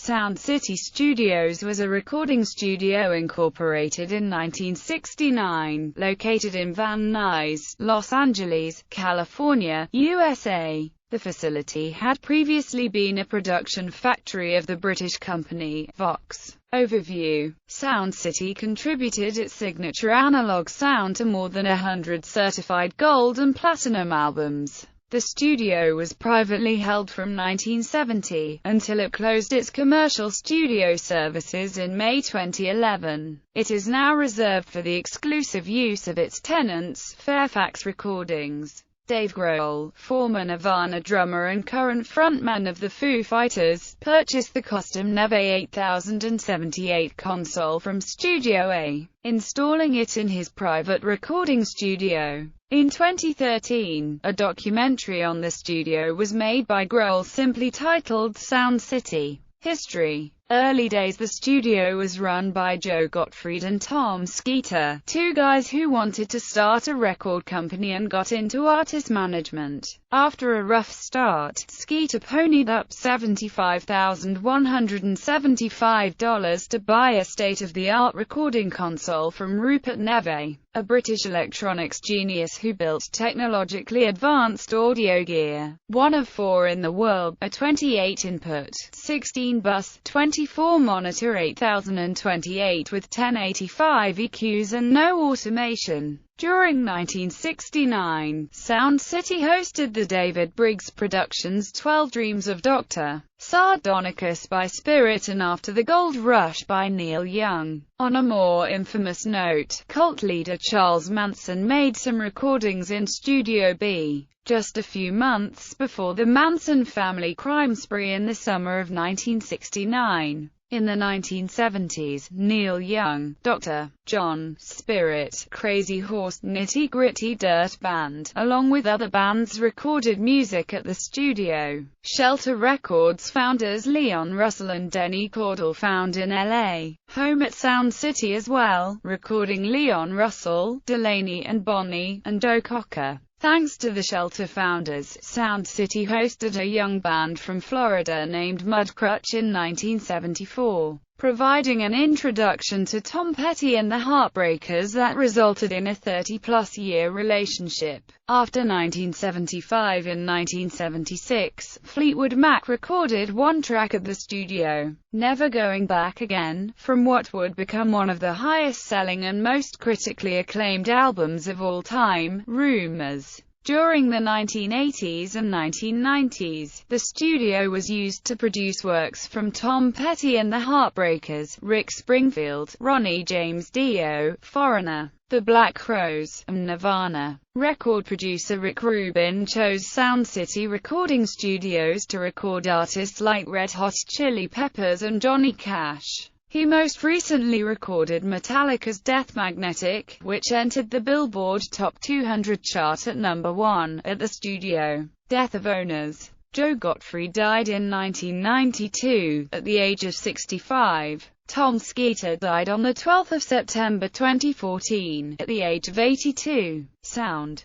Sound City Studios was a recording studio incorporated in 1969, located in Van Nuys, Los Angeles, California, USA. The facility had previously been a production factory of the British company, Vox. Overview. Sound City contributed its signature analog sound to more than 100 certified gold and platinum albums. The studio was privately held from 1970, until it closed its commercial studio services in May 2011. It is now reserved for the exclusive use of its tenants, Fairfax Recordings. Dave Grohl, former Nirvana drummer and current frontman of the Foo Fighters, purchased the custom Neve 8078 console from Studio A, installing it in his private recording studio. In 2013, a documentary on the studio was made by Grohl simply titled Sound City. History. Early days. The studio was run by Joe Gottfried and Tom Skeeter, two guys who wanted to start a record company and got into artist management. After a rough start, Skeeter ponied up $75,175 to buy a state-of-the-art recording console from Rupert Neve, a British electronics genius who built technologically advanced audio gear, one of four in the world, a 28-input, 16-bus, 24-monitor 8028 with 1085 EQs and no automation. During 1969, Sound City hosted the David Briggs Productions' 12 Dreams of Dr. Sardonicus by Spirit and After the Gold Rush by Neil Young. On a more infamous note, cult leader Charles Manson made some recordings in Studio B, just a few months before the Manson family crime spree in the summer of 1969. In the 1970s, Neil Young, Dr. John, Spirit, Crazy Horse, Nitty Gritty Dirt Band, along with other bands recorded music at the studio. Shelter Records founders Leon Russell and Denny Cordell found in L.A., home at Sound City as well, recording Leon Russell, Delaney and Bonnie, and Joe Cocker. Thanks to the Shelter founders, Sound City hosted a young band from Florida named Mudcrutch in 1974, providing an introduction to Tom Petty and the Heartbreakers that resulted in a 30-plus year relationship. After 1975 and 1976, Fleetwood Mac recorded one track at the studio, Never Going Back Again, from what would become one of the highest-selling and most critically acclaimed albums of all time, Rumors. During the 1980s and 1990s, the studio was used to produce works from Tom Petty and the Heartbreakers, Rick Springfield, Ronnie James Dio, Foreigner, The Black Crowes, and Nirvana. Record producer Rick Rubin chose Sound City Recording Studios to record artists like Red Hot Chili Peppers and Johnny Cash. He most recently recorded Metallica's Death Magnetic, which entered the Billboard Top 200 chart at number 1 at the studio. Death of owners. Joe Gottfried died in 1992, at the age of 65. Tom Skeeter died on the 12th of September 2014, at the age of 82. Sound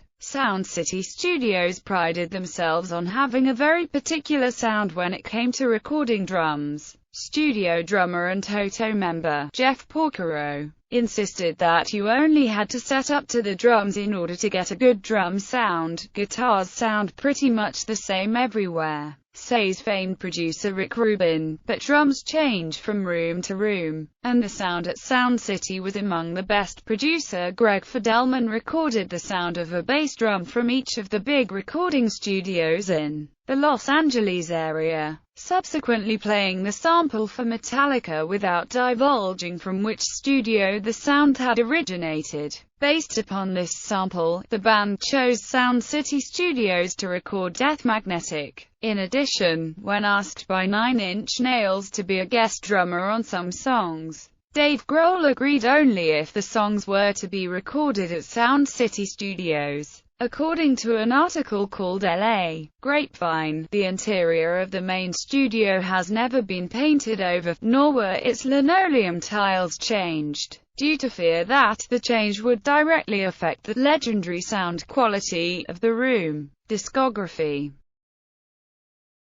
City Studios prided themselves on having a very particular sound when it came to recording drums. Studio drummer and Toto member, Jeff Porcaro, insisted that you only had to set up to the drums in order to get a good drum sound. Guitars sound pretty much the same everywhere, says famed producer Rick Rubin, but drums change from room to room, and the sound at Sound City was among the best. Producer Greg Fidelman recorded the sound of a bass drum from each of the big recording studios in the Los Angeles area, subsequently playing the sample for Metallica without divulging from which studio the sound had originated. Based upon this sample, the band chose Sound City Studios to record Death Magnetic. In addition, when asked by Nine Inch Nails to be a guest drummer on some songs, Dave Grohl agreed only if the songs were to be recorded at Sound City Studios. According to an article called L.A. Grapevine, the interior of the main studio has never been painted over, nor were its linoleum tiles changed, due to fear that the change would directly affect the legendary sound quality of the room. Discography.